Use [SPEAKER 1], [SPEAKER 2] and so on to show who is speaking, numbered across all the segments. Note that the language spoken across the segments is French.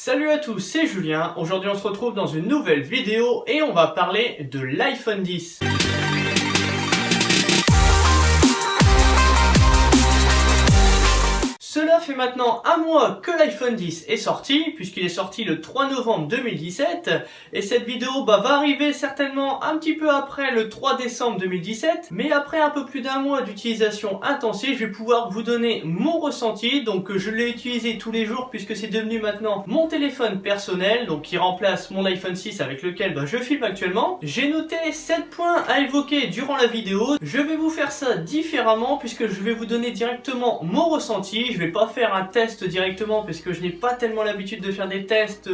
[SPEAKER 1] Salut à tous, c'est Julien. Aujourd'hui on se retrouve dans une nouvelle vidéo et on va parler de l'iPhone X. Cela fait maintenant un mois que l'iPhone X est sorti, puisqu'il est sorti le 3 novembre 2017, et cette vidéo va arriver certainement un petit peu après le 3 décembre 2017, mais après un peu plus d'un mois d'utilisation intensive, je vais pouvoir vous donner mon ressenti. Donc je l'ai utilisé tous les jours puisque c'est devenu maintenant mon téléphone personnel, donc qui remplace mon iPhone 6 avec lequel je filme actuellement. J'ai noté 7 points à évoquer durant la vidéo. Je vais vous faire ça différemment puisque je vais vous donner directement mon ressenti. Je vais pas faire un test directement parce que je n'ai pas tellement l'habitude de faire des tests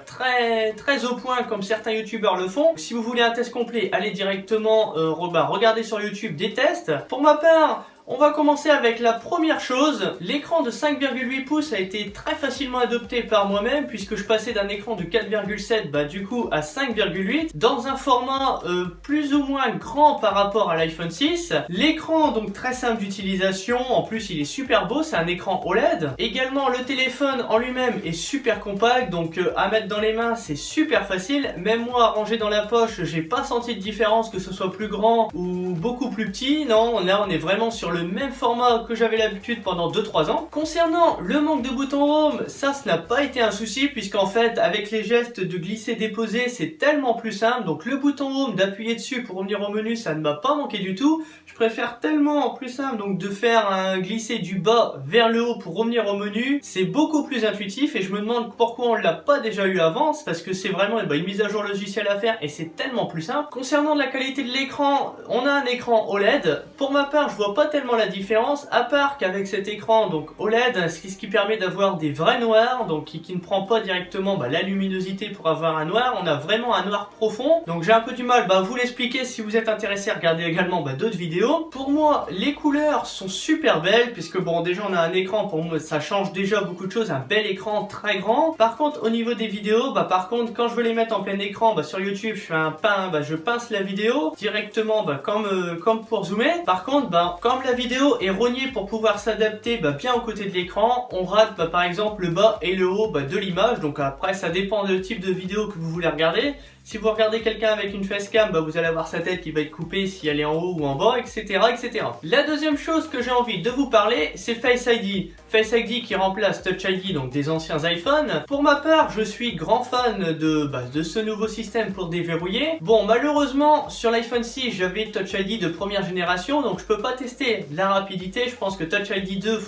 [SPEAKER 1] très au point comme certains youtubeurs le font. Si vous voulez un test complet, allez directement regarder sur YouTube des tests. Pour ma part, on va commencer avec la première chose. L'écran de 5,8 pouces a été très facilement adopté par moi-même puisque je passais d'un écran de 4,7 du coup à 5,8 dans un format plus ou moins grand par rapport à l'iPhone 6. L'écran donc très simple d'utilisation, en plus il est super beau, c'est un écran OLED. Également le téléphone en lui-même est super compact, donc à mettre dans les mains c'est super facile. Même moi rangé dans la poche, j'ai pas senti de différence que ce soit plus grand ou beaucoup plus petit. Non, là on est vraiment sur le même format que j'avais l'habitude pendant 2-3 ans. Concernant le manque de boutons home, ça n'a pas été un souci puisqu'en fait avec les gestes de glisser déposer c'est tellement plus simple. Donc le bouton home, d'appuyer dessus pour revenir au menu, ça ne m'a pas manqué du tout. Je préfère tellement plus simple donc de faire un glisser du bas vers le haut pour revenir au menu. C'est beaucoup plus intuitif et je me demande pourquoi on l'a pas déjà eu avant, parce que c'est vraiment une mise à jour logicielle à faire et c'est tellement plus simple. Concernant la qualité de l'écran, on a un écran OLED. Pour ma part, je vois pas tellement la différence, à part qu'avec cet écran donc OLED, ce qui permet d'avoir des vrais noirs, donc qui ne prend pas directement la luminosité pour avoir un noir. On a vraiment un noir profond, donc j'ai un peu du mal à vous l'expliquer. Si vous êtes intéressé, regardez également d'autres vidéos. Pour moi, les couleurs sont super belles, puisque bon, déjà on a un écran, pour moi ça change déjà beaucoup de choses, un bel écran très grand. Par contre, au niveau des vidéos, par contre, quand je veux les mettre en plein écran, sur YouTube, je fais un je pince la vidéo directement, comme pour zoomer. Par contre, comme la vidéo est rognée pour pouvoir s'adapter bien aux côtés de l'écran, on rate par exemple le bas et le haut de l'image. Donc après, ça dépend du type de vidéo que vous voulez regarder. Si vous regardez quelqu'un avec une facecam, vous allez avoir sa tête qui va être coupée si elle est en haut ou en bas, etc. etc. La deuxième chose que j'ai envie de vous parler, c'est Face ID. Face ID qui remplace Touch ID, donc des anciens iPhones. Pour ma part, je suis grand fan de ce nouveau système pour déverrouiller. Bon, malheureusement, sur l'iPhone 6, j'avais Touch ID de première génération, donc je peux pas tester la rapidité. Je pense que Touch ID 2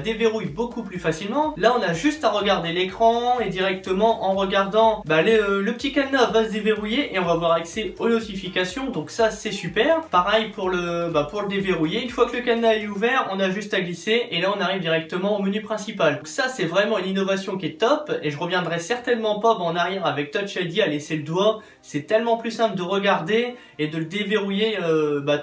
[SPEAKER 1] déverrouille beaucoup plus facilement. Là, on a juste à regarder l'écran et directement en regardant le petit cadenas va se déverrouiller et on va avoir accès aux notifications, donc ça c'est super. Pareil pour le déverrouiller, une fois que le cadenas est ouvert, on a juste à glisser et là on arrive directement au menu principal. Donc ça c'est vraiment une innovation qui est top et je reviendrai certainement pas en arrière avec Touch ID à laisser le doigt. C'est tellement plus simple de regarder et de le déverrouiller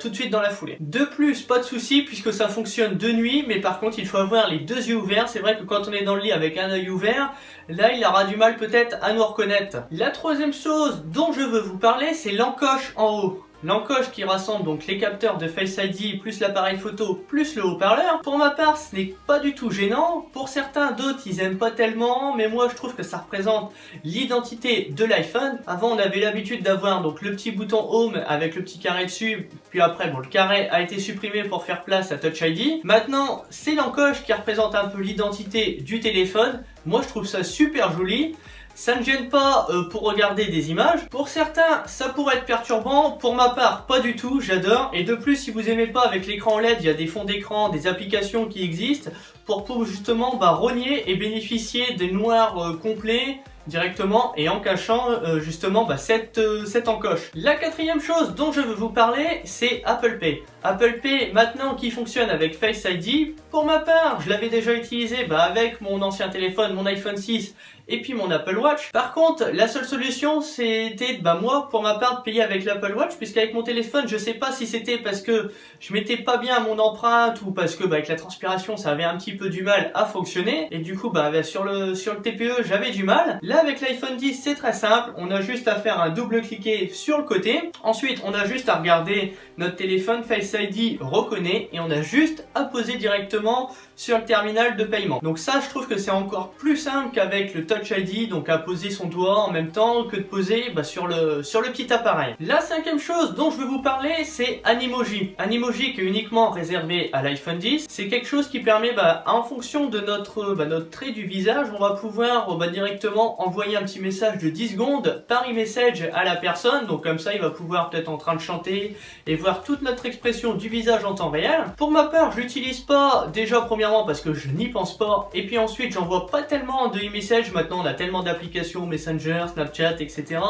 [SPEAKER 1] tout de suite dans la foulée. De plus, pas de souci puisque ça fonctionne de nuit, mais par contre il faut avoir les deux yeux ouverts. C'est vrai que quand on est dans le lit avec un œil ouvert, là il aura du mal peut-être à nous reconnaître. La troisième chose dont je veux vous parler, c'est l'encoche en haut. L'encoche qui rassemble donc les capteurs de Face ID plus l'appareil photo plus le haut-parleur. Pour ma part, ce n'est pas du tout gênant. Pour certains, d'autres, ils aiment pas tellement, mais moi je trouve que ça représente l'identité de l'iPhone. Avant, on avait l'habitude d'avoir donc le petit bouton Home avec le petit carré dessus, puis après, le carré a été supprimé pour faire place à Touch ID. Maintenant, c'est l'encoche qui représente un peu l'identité du téléphone. Moi, je trouve ça super joli. Ça ne gêne pas pour regarder des images. Pour certains, ça pourrait être perturbant. Pour ma part, pas du tout, j'adore. Et de plus, si vous aimez pas avec l'écran LED, il y a des fonds d'écran, des applications qui existent pour justement rogner et bénéficier des noirs complets directement et en cachant justement cette encoche. La quatrième chose dont je veux vous parler, c'est Apple Pay. Apple Pay maintenant qui fonctionne avec Face ID. Pour ma part, je l'avais déjà utilisé avec mon ancien téléphone, mon iPhone 6 et puis mon Apple Watch. Par contre, la seule solution c'était moi pour ma part de payer avec l'Apple Watch, puisqu'avec mon téléphone, je sais pas si c'était parce que je mettais pas bien mon empreinte ou parce que avec la transpiration ça avait un petit peu du mal à fonctionner et du coup sur le TPE j'avais du mal. Là avec l'iPhone 10 c'est très simple, on a juste à faire un double-cliquer sur le côté. Ensuite on a juste à regarder notre téléphone, Face ID reconnaît et on a juste à poser directement sur le terminal de paiement. Donc ça, je trouve que c'est encore plus simple qu'avec le Touch ID, donc à poser son doigt en même temps que de poser sur le petit appareil. La cinquième chose dont je vais vous parler, c'est Animoji. Animoji qui est uniquement réservé à l'iPhone X. C'est quelque chose qui permet, en fonction de notre trait du visage, on va pouvoir directement envoyer un petit message de 10 secondes par e-message à la personne. Donc comme ça, il va pouvoir peut-être en train de chanter et voir toute notre expression du visage en temps réel. Pour ma part, je l'utilise pas déjà premièrement parce que je n'y pense pas, et puis ensuite j'envoie pas tellement de e-message. Maintenant on a tellement d'applications, Messenger, Snapchat, etc.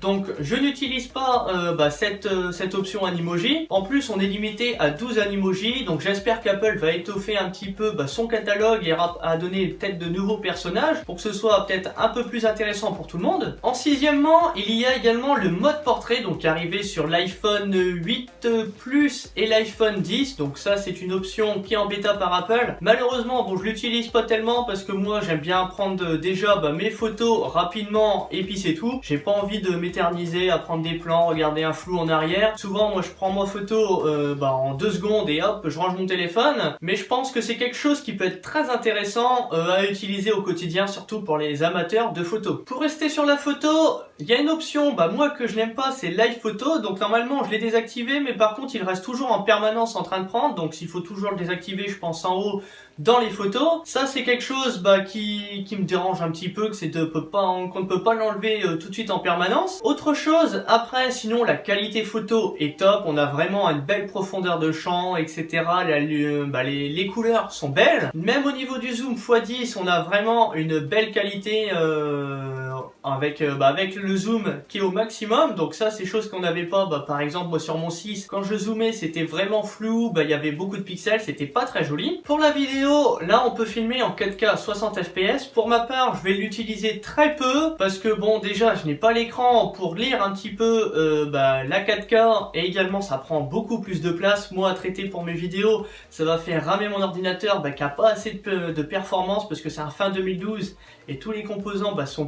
[SPEAKER 1] Donc je n'utilise pas cette option Animoji. En plus on est limité à 12 Animoji, donc j'espère qu'Apple va étoffer un petit peu son catalogue et à donner peut-être de nouveaux personnages pour que ce soit peut-être un peu plus intéressant pour tout le monde. En sixièmement, il y a également le mode portrait, donc arrivé sur l'iPhone 8 Plus et l'iPhone 10. Donc ça c'est une option qui est en bêta par Apple. Malheureusement je l'utilise pas tellement parce que moi j'aime bien prendre déjà mes photos rapidement et puis c'est tout. J'ai pas envie de m'éterniser à prendre des plans, regarder un flou en arrière. Souvent moi je prends ma photo en 2 secondes et hop je range mon téléphone. Mais je pense que c'est quelque chose qui peut être très intéressant à utiliser au quotidien, surtout pour les amateurs de photos. Pour rester sur la photo, il y a une option moi que je n'aime pas, c'est Live Photo. Donc normalement je l'ai désactivé, mais par contre il reste toujours en permanence en train de prendre. Donc s'il faut toujours le désactiver, je pense en haut dans les photos. Ça c'est quelque chose qui me dérange un petit peu, qu'on ne peut pas l'enlever tout de suite en permanence. Autre chose, après sinon la qualité photo est top, on a vraiment une belle profondeur de champ, etc. Les couleurs sont belles. Même au niveau du zoom x10, on a vraiment une belle qualité avec le zoom qui est au maximum. Donc ça c'est chose qu'on n'avait pas, par exemple moi sur mon 6, quand je zoomais c'était vraiment flou, il y avait beaucoup de pixels, c'était pas très joli. Pour la vidéo, là on peut filmer en 4K 60 fps. Pour ma part je vais l'utiliser très peu parce que déjà je n'ai pas l'écran pour lire un petit peu la 4K, et également ça prend beaucoup plus de place. Moi à traiter pour mes vidéos, ça va faire ramer mon ordinateur qui a pas assez de performance parce que c'est un fin 2012 et tous les composants sont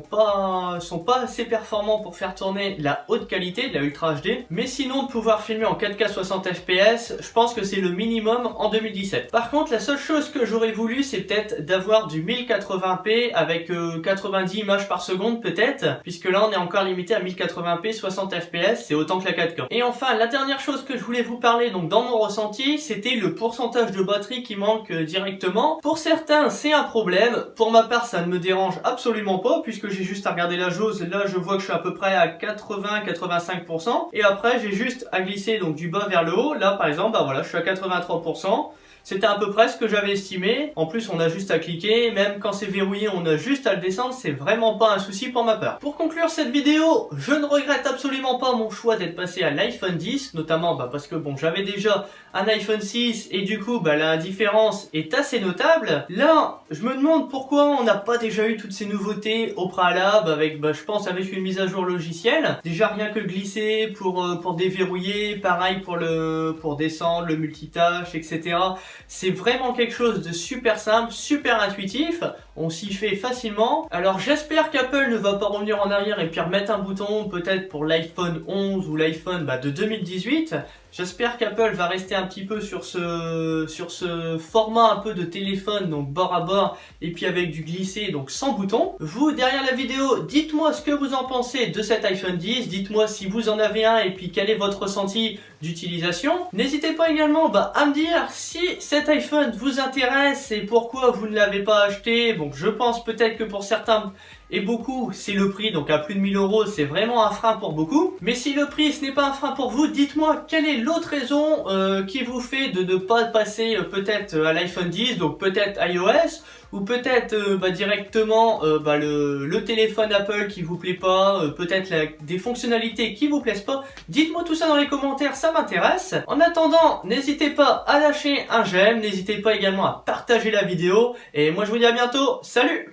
[SPEAKER 1] pas assez performants pour faire tourner la haute qualité, de la Ultra HD. Mais sinon de pouvoir filmer en 4K 60 fps, je pense que c'est le minimum en 2017. Par contre la seule chose que j'aurais voulu, c'est peut-être d'avoir du 1080p avec 90 images par seconde peut-être, puisque là on est encore limité à 1080p 60 fps, c'est autant que la 4K. Et enfin la dernière chose que je voulais vous parler, donc dans mon ressenti, c'était le pourcentage de batterie qui manque directement. Pour certains c'est un problème, pour ma part ça ne me dérange absolument pas, puisque j'ai juste à regarder la jauge. Là je vois que je suis à peu près à 80-85%, et après j'ai juste à glisser donc du bas vers le haut. Là par exemple je suis à 83%. C'était à peu près ce que j'avais estimé. En plus on a juste à cliquer, même quand c'est verrouillé on a juste à le descendre, c'est vraiment pas un souci pour ma part. Pour conclure cette vidéo, je ne regrette absolument pas mon choix d'être passé à l'iPhone 10, notamment parce que j'avais déjà un iPhone 6 et du coup la différence est assez notable. Là je me demande pourquoi on n'a pas déjà eu toutes ces nouveautés au préalable avec je pense avec une mise à jour logicielle. Déjà rien que glisser pour déverrouiller, pareil pour descendre, le multitâche, etc. C'est vraiment quelque chose de super simple, super intuitif, on s'y fait facilement. Alors j'espère qu'Apple ne va pas revenir en arrière et puis remettre un bouton peut-être pour l'iPhone 11 ou l'iPhone de 2018. J'espère qu'Apple va rester un petit peu sur ce format un peu de téléphone, donc bord à bord, et puis avec du glissé, donc sans bouton. Vous, derrière la vidéo, dites-moi ce que vous en pensez de cet iPhone 10, dites-moi si vous en avez un et puis quel est votre ressenti d'utilisation. N'hésitez pas également à me dire si cet iPhone vous intéresse et pourquoi vous ne l'avez pas acheté. Donc je pense peut-être que pour certains et beaucoup, c'est le prix, donc à plus de 1000 €, c'est vraiment un frein pour beaucoup. Mais si le prix ce n'est pas un frein pour vous, dites-moi quelle est l'autre raison qui vous fait de ne pas passer peut-être à l'iPhone 10, donc peut-être iOS, ou peut-être directement le téléphone Apple qui vous plaît pas, peut-être des fonctionnalités qui vous plaisent pas. Dites-moi tout ça dans les commentaires, ça m'intéresse. En attendant, n'hésitez pas à lâcher un j'aime, n'hésitez pas également à partager la vidéo, et moi je vous dis à bientôt, salut!